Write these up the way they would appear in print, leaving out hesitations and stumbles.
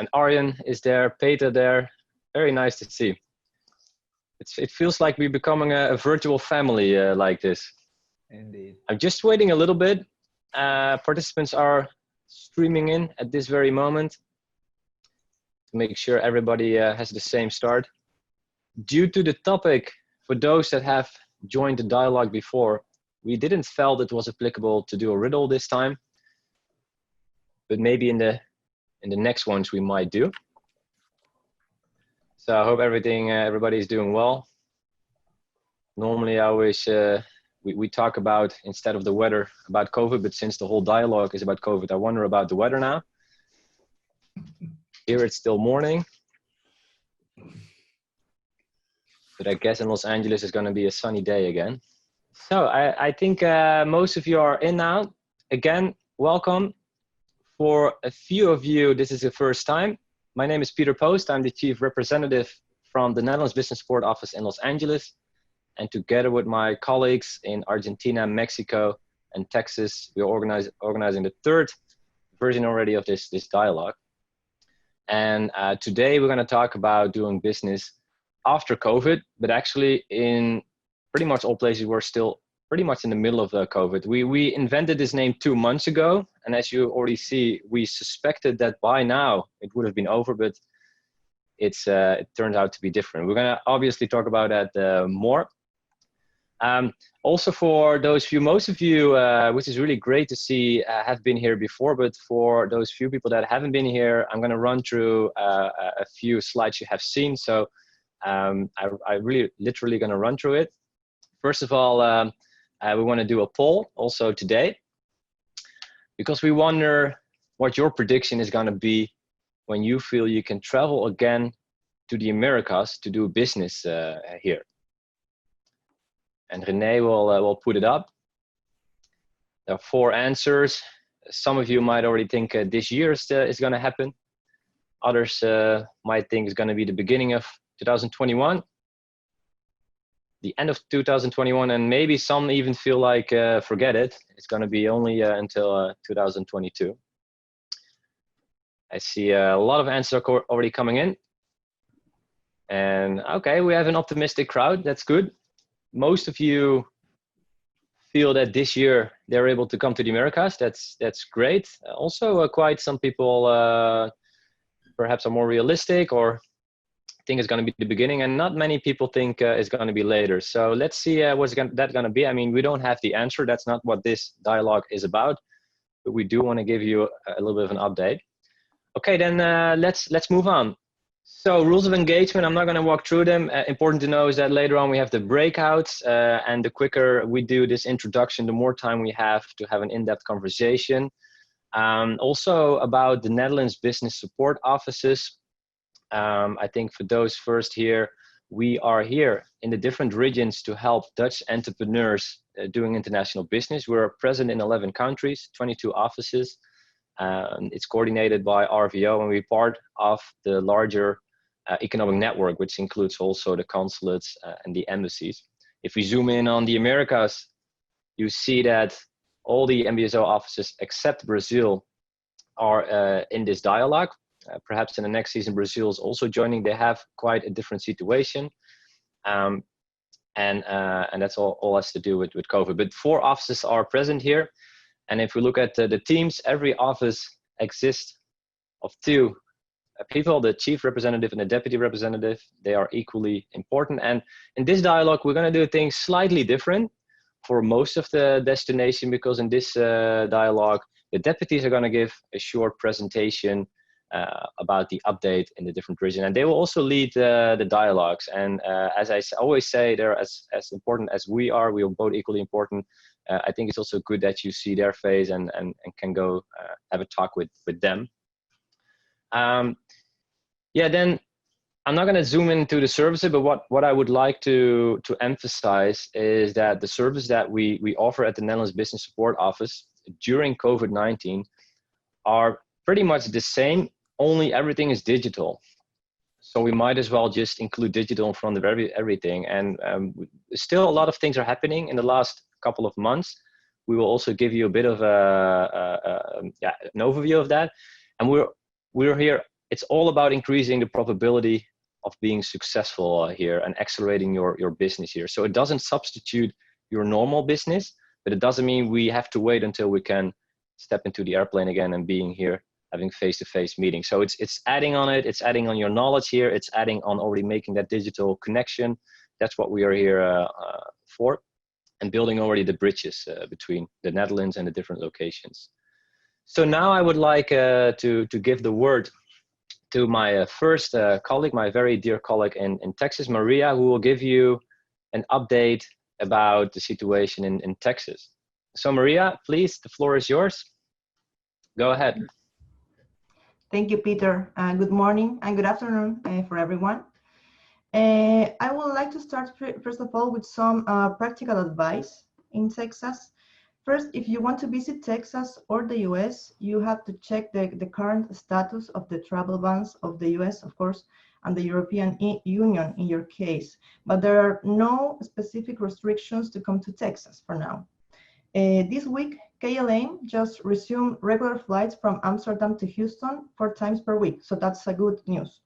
And Arjen is there, Peter there. Very nice to see. It feels like we're becoming a virtual family like this. Indeed. I'm just waiting a little bit. Participants are streaming in at this very moment to make sure everybody has the same start. Due to the topic, for those that have joined the dialogue before, we didn't felt it was applicable to do a riddle this time, but maybe in the next ones we might do. So I hope everybody is doing well. Normally I always, we talk about, instead of the weather, about COVID, but since the whole dialogue is about COVID, I wonder about the weather now. Here it's still morning. But I guess in Los Angeles it's going to be a sunny day again. So I think most of you are in now. Again, welcome. For a few of you, this is the first time. My name is Peter Post. I'm the Chief Representative from the Netherlands Business Support Office in Los Angeles. And together with my colleagues in Argentina, Mexico, and Texas, we are organizing the third version already of this dialogue. And today we're going to talk about doing business after COVID, but actually in pretty much all places we're still pretty much in the middle of COVID. We invented this name 2 months ago, and as you already see, we suspected that by now it would have been over, but it turned out to be different. We're going to obviously talk about that more. Also for those few, most of you, which is really great to see, have been here before, but for those few people that haven't been here, I'm going to run through a few slides you have seen. So I really literally going to run through it. First of all, we want to do a poll also today, because we wonder what your prediction is going to be when you feel you can travel again to the Americas to do business here. And René will put it up. There are 4 answers. Some of you might already think this year is going to happen. Others might think it's going to be the beginning of 2021, the end of 2021, and maybe some even feel like forget it. It's going to be only until 2022. I see a lot of answers are already coming in. And okay, we have an optimistic crowd. That's good. Most of you feel that this year they're able to come to the Americas. That's great. Also, quite some people perhaps are more realistic or think it's going to be the beginning, and not many people think it's going to be later. So let's see what's that going to be. I mean, we don't have the answer. That's not what this dialogue is about, but we do want to give you a little bit of an update. Okay, then let's move on. So rules of engagement, I'm not going to walk through them. Important to know is that later on we have the breakouts, and the quicker we do this introduction, the more time we have to have an in-depth conversation. Also about the Netherlands Business Support Offices. I think for those first here, we are here in the different regions to help Dutch entrepreneurs doing international business. We're present in 11 countries, 22 offices. It's coordinated by RVO, and we're part of the larger economic network, which includes also the consulates and the embassies. If we zoom in on the Americas, you see that all the NBSO offices except Brazil are in this dialogue. Perhaps in the next season, Brazil is also joining. They have quite a different situation. And that's all has to do with COVID. But 4 offices are present here. And if we look at the teams, every office exists of 2 people, the chief representative and the deputy representative. They are equally important. And in this dialogue, we're going to do things slightly different for most of the destination, because in this dialogue, the deputies are going to give a short presentation about the update in the different regions, and they will also lead the dialogues. And as I always say, they're as important as we are. We are both equally important. I think it's also good that you see their face and can go have a talk with them. Yeah, then I'm not going to zoom into the services, but what I would like to emphasize is that the service that we offer at the Netherlands Business Support Office during COVID-19 are pretty much the same, only everything is digital. So we might as well just include digital in front of everything. And still a lot of things are happening in the last couple of months. We will also give you a bit of an overview of that. And we're here it's all about increasing the probability of being successful here and accelerating your business here. So it doesn't substitute your normal business, but it doesn't mean we have to wait until we can step into the airplane again and being here, having face-to-face meetings. So it's adding on it, it's adding on your knowledge here, it's adding on already making that digital connection. That's what we are here for, and building already the bridges between the Netherlands and the different locations. So now I would like to give the word to my first colleague, my very dear colleague in Texas, Maria, who will give you an update about the situation in Texas. So Maria, please, the floor is yours. Go ahead. Thank you, Peter. Good morning and good afternoon for everyone. I would like to start first of all with some practical advice in Texas. First, if you want to visit Texas or the US, you have to check the current status of the travel bans of the US, of course, and the European Union in your case. But there are no specific restrictions to come to Texas for now. This week, KLM just resumed regular flights from Amsterdam to Houston 4 times per week, so that's a good news.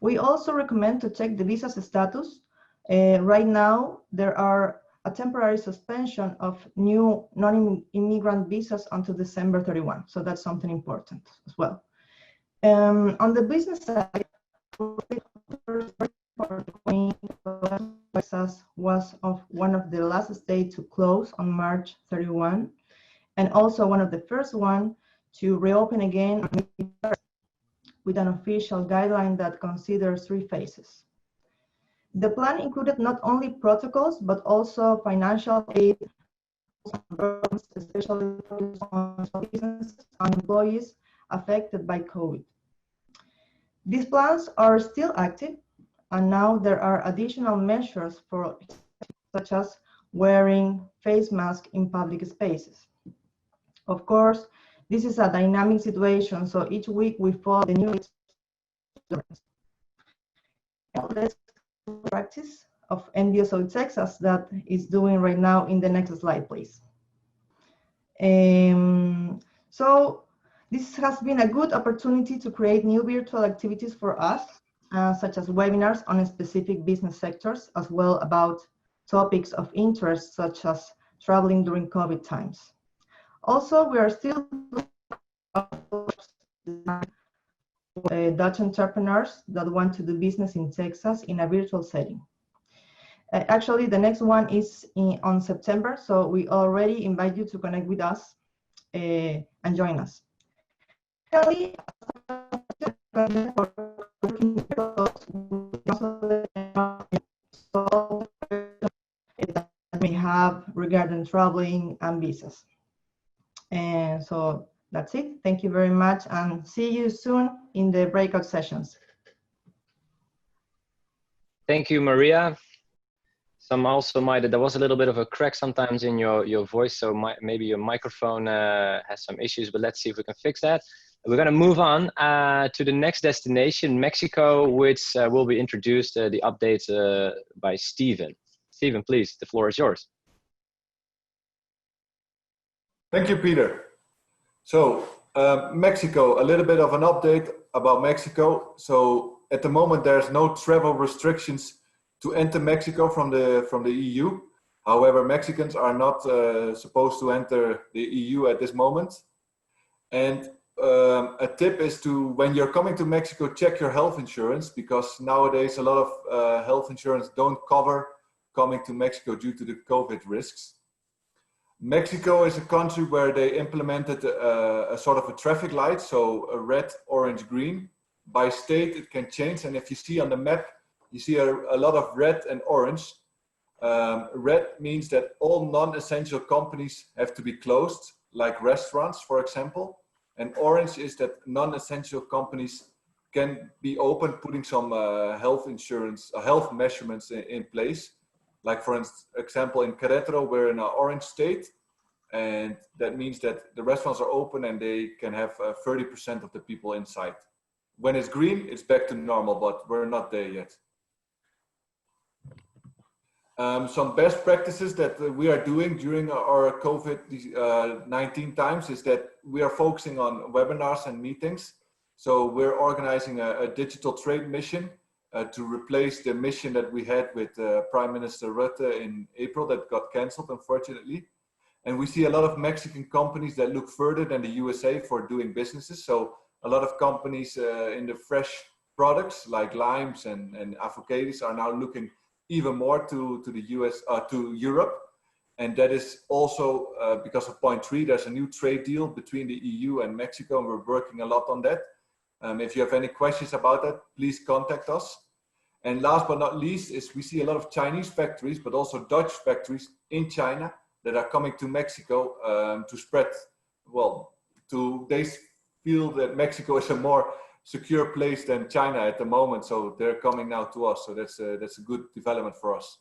We also recommend to check the visa status. Right now, there are a temporary suspension of new non-immigrant visas until December 31. So that's something important as well. On the business side, Texas was one of the last states to close on March 31, and also one of the first one to reopen again with an official guideline that considers 3 phases. The plan included not only protocols, but also financial aid, especially on businesses and employees affected by COVID. These plans are still active, and now there are additional measures such as wearing face masks in public spaces. Of course, this is a dynamic situation, so each week we follow the new practice of NBSO Texas that is doing right now in the next slide, please. So this has been a good opportunity to create new virtual activities for us, such as webinars on specific business sectors, as well about topics of interest, such as traveling during COVID times. Also, we are still Dutch entrepreneurs that want to do business in Texas in a virtual setting. Actually, the next one is on September, so we already invite you to connect with us and join us. Finally, that we have regarding traveling and visas. And so that's it. Thank you very much, and see you soon in the breakout sessions. Thank you, Maria. Some also there was a little bit of a crack sometimes in your voice, so maybe your microphone has some issues, but let's see if we can fix that. We're going to move on to the next destination, Mexico, which will be introduced, the updates by Steven. Steven, please, the floor is yours. Thank you, Peter. So Mexico, a little bit of an update about Mexico. So at the moment, there's no travel restrictions to enter Mexico from the EU. However, Mexicans are not supposed to enter the EU at this moment. And a tip is to, when you're coming to Mexico, check your health insurance, because nowadays a lot of health insurance don't cover coming to Mexico due to the COVID risks. Mexico is a country where they implemented a sort of a traffic light, so a red, orange, green. By state it can change, and if you see on the map, you see a lot of red and orange. Red means that all non-essential companies have to be closed, like restaurants, for example. And orange is that non-essential companies can be open, putting some health insurance, health measurements in place. Like for example, in Querétaro, we're in an orange state, and that means that the restaurants are open and they can have 30% of the people inside. When it's green, it's back to normal, but we're not there yet. Some best practices that we are doing during our COVID-19 times is that we are focusing on webinars and meetings. So we're organizing a digital trade mission to replace the mission that we had with Prime Minister Rutte in April that got canceled, unfortunately. And we see a lot of Mexican companies that look further than the USA for doing businesses. So a lot of companies in the fresh products like limes and avocados are now looking even more to the US, to Europe. And that is also because of point 3, there's a new trade deal between the EU and Mexico, and we're working a lot on that. If you have any questions about that, please contact us. And last but not least is we see a lot of Chinese factories, but also Dutch factories in China that are coming to Mexico to spread, well, they feel that Mexico is a more secure place than China at the moment. So they're coming now to us. So that's a good development for us.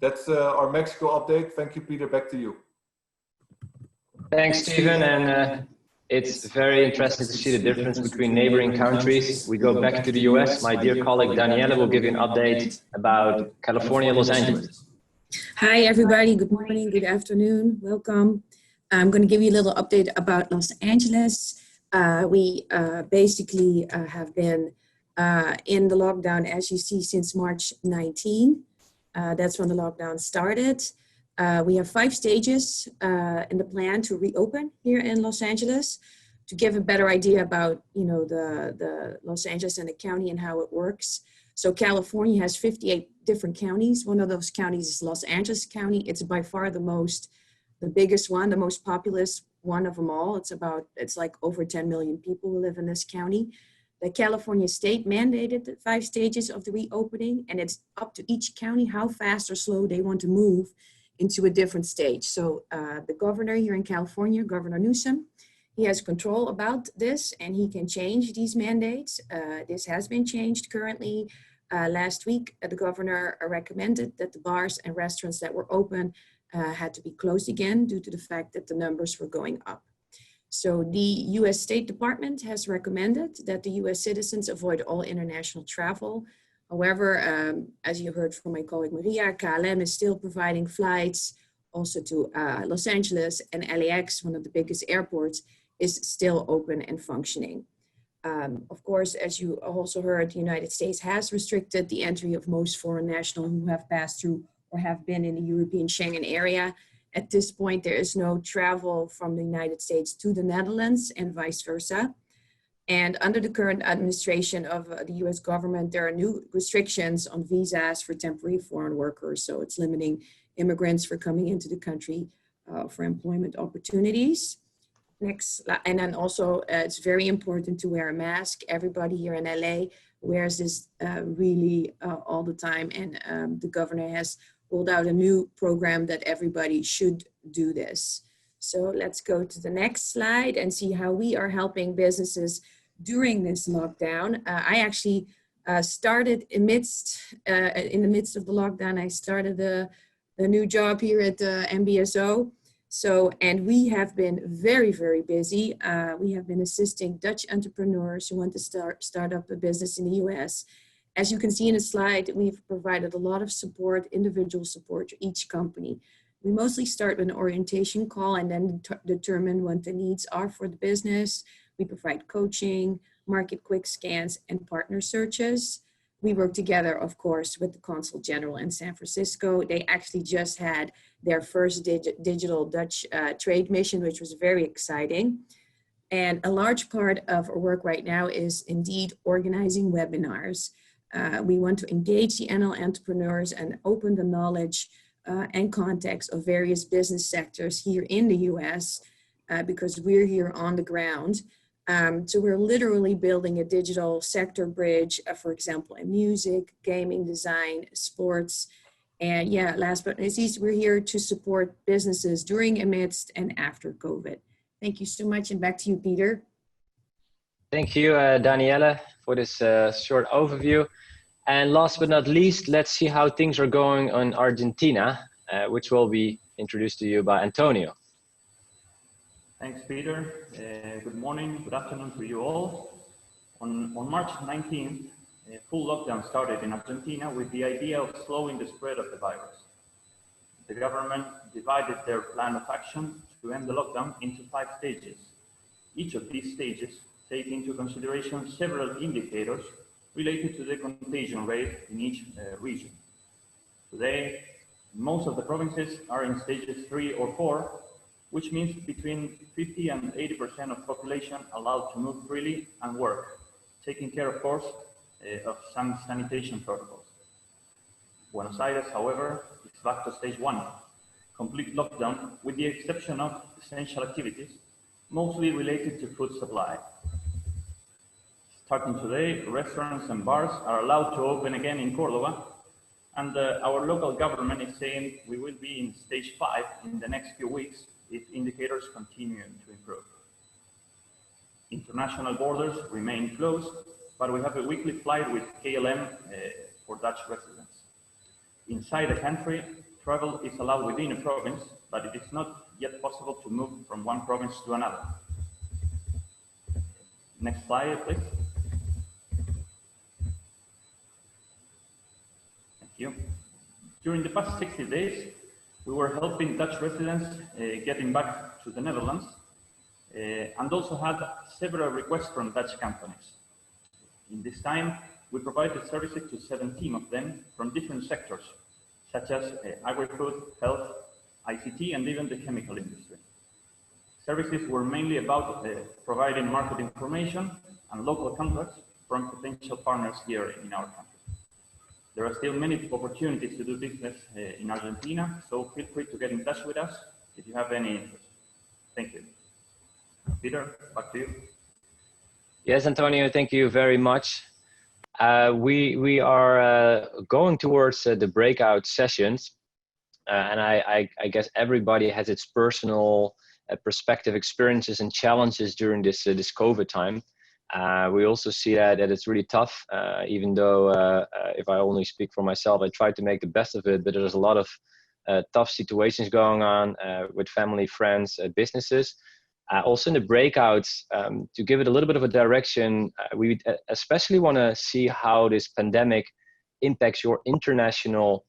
That's our Mexico update. Thank you, Peter. Back to you. Thanks, Stephen. And it's very interesting to see the difference between neighboring countries. We go back to the US. My dear colleague Daniela will give you an update about California, Los Angeles. Hi, everybody. Good morning, good afternoon. Welcome. I'm going to give you a little update about Los Angeles. We basically have been in the lockdown, as you see, since March 19. That's when the lockdown started. We have 5 stages in the plan to reopen here in Los Angeles. To give a better idea about, the Los Angeles and the county and how it works. So California has 58 different counties. One of those counties is Los Angeles County. It's by far the biggest one, the most populous one of them all. It's like over 10 million people who live in this county. The California state mandated the 5 stages of the reopening, and it's up to each county how fast or slow they want to move into a different stage. So the governor here in California, Governor Newsom, he has control about this and he can change these mandates. This has been changed currently. Last week, the governor recommended that the bars and restaurants that were open had to be closed again due to the fact that the numbers were going up. So the US State Department has recommended that the US citizens avoid all international travel. However, as you heard from my colleague Maria, KLM is still providing flights also to Los Angeles, and LAX, one of the biggest airports, is still open and functioning. Of course, as you also heard, the United States has restricted the entry of most foreign nationals who have passed through or have been in the European Schengen area. At this point, there is no travel from the United States to the Netherlands and vice versa. And under the current administration of the US government, there are new restrictions on visas for temporary foreign workers. So it's limiting immigrants for coming into the country for employment opportunities. Next, and then also it's very important to wear a mask. Everybody here in LA wears this really all the time. And the governor has rolled out a new program that everybody should do this. So let's go to the next slide and see how we are helping businesses during this lockdown. I actually started in the midst of the lockdown. I started a new job here at NBSO. So, and we have been very, very busy. We have been assisting Dutch entrepreneurs who want to start up a business in the US. As you can see in the slide, we've provided a lot of support, individual support to each company. We mostly start with an orientation call and then determine what the needs are for the business. We provide coaching, market quick scans, and partner searches. We work together, of course, with the Consul General in San Francisco. They actually just had their first digital Dutch trade mission, which was very exciting. And a large part of our work right now is indeed organizing webinars. We want to engage the NL entrepreneurs and open the knowledge and context of various business sectors here in the US because we're here on the ground. So we're literally building a digital sector bridge, for example, in music, gaming, design, sports. And yeah, last but not least, we're here to support businesses during, amidst, and after COVID. Thank you so much, and back to you, Peter. Thank you, Daniela, for this short overview. And last but not least, let's see how things are going in Argentina, which will be introduced to you by Antonio. Thanks, Peter. Good morning, good afternoon to you all. On March 19th, full lockdown started in Argentina with the idea of slowing the spread of the virus. The government divided their plan of action to end the lockdown into 5 stages. Each of these stages take into consideration several indicators related to the contagion rate in each region. Today, most of the provinces are in stages 3 or 4, which means between 50 and 80% of population allowed to move freely and work, taking care, of course, of some sanitation protocols. Buenos Aires, however, is back to stage 1, complete lockdown, with the exception of essential activities, mostly related to food supply. Starting today, restaurants and bars are allowed to open again in Córdoba, and our local government is saying we will be in stage 5 in the next few weeks if indicators continue to improve. International borders remain closed, but we have a weekly flight with KLM for Dutch residents. Inside the country, travel is allowed within a province, but it is not yet possible to move from one province to another. Next slide, please. Thank you. During the past 60 days, we were helping Dutch residents getting back to the Netherlands and also had several requests from Dutch companies. In this time, we provided services to 17 of them from different sectors, such as agri-food, health, ICT, and even the chemical industry. Services were mainly about providing market information and local contacts from potential partners here in our country. There are still many opportunities to do business in Argentina, so feel free to get in touch with us if you have any interest. Thank you. Peter, back to you. Yes, Antonio, thank you very much. We are going towards the breakout sessions, and I guess everybody has its personal perspective, experiences, and challenges during this COVID time. We also see that it's really tough, even though if I only speak for myself, I try to make the best of it, but there's a lot of tough situations going on with family, friends, businesses. Also in the breakouts, to give it a little bit of a direction, we especially want to see how this pandemic impacts your international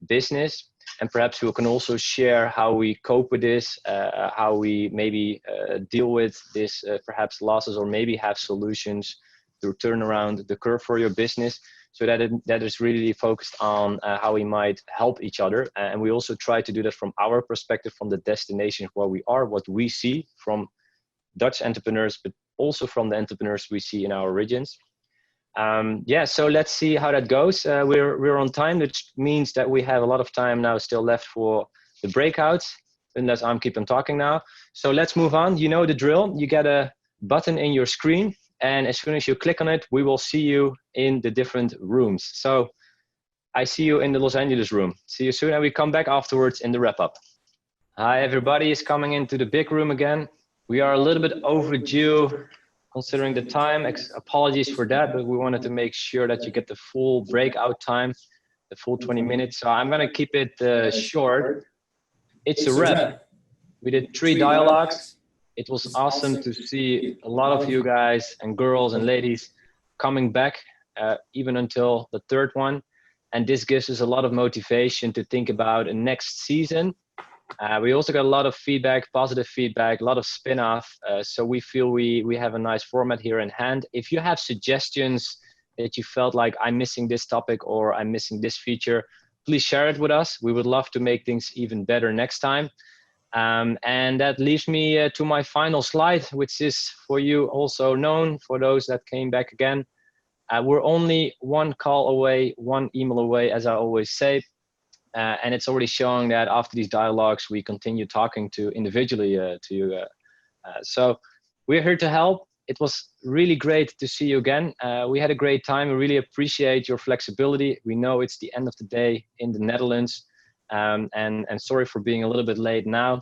business. And perhaps we can also share how we cope with this, how we maybe deal with this perhaps losses, or maybe have solutions to turn around the curve for your business, so that is really focused on how we might help each other. And we also try to do that from our perspective, from the destination where we are, what we see from Dutch entrepreneurs, but also from the entrepreneurs we see in our regions. Yeah, so let's see how that goes. We're on time, which means that we have a lot of time now still left for the breakouts, unless I'm keep on talking now. So let's move on. You know the drill. You get a button in your screen, and as soon as you click on it, we will see you in the different rooms. So I see you in the Los Angeles room. See you soon, and we come back afterwards in the wrap-up. Hi, everybody is coming into the big room again. We are a little bit overdue considering the time. Apologies for that, but we wanted to make sure that you get the full breakout time, the full 20 minutes. So I'm gonna keep it short. It's a wrap. We did 3 dialogues. It was awesome to see a lot of you guys and girls and ladies coming back, even until the 3rd one. And this gives us a lot of motivation to think about a next season. We also got a lot of feedback, positive feedback, a lot of spin-off. So we feel we have a nice format here in hand. If you have suggestions that you felt like I'm missing this topic or I'm missing this feature, please share it with us. We would love to make things even better next time. And that leaves me to my final slide, which is for you also known, for those that came back again. We're only 1 call away, 1 email away, as I always say. And it's already showing that after these dialogues, we continue talking to individually to you. So we're here to help. It was really great to see you again. We had a great time. We really appreciate your flexibility. We know it's the end of the day in the Netherlands. And sorry for being a little bit late now.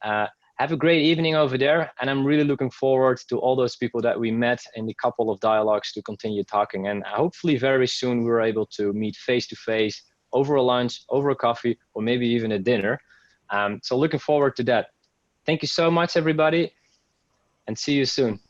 Have a great evening over there. And I'm really looking forward to all those people that we met in the couple of dialogues to continue talking. And hopefully very soon we're able to meet face-to-face, over a lunch, over a coffee, or maybe even a dinner. So looking forward to that. Thank you so much, everybody, and see you soon.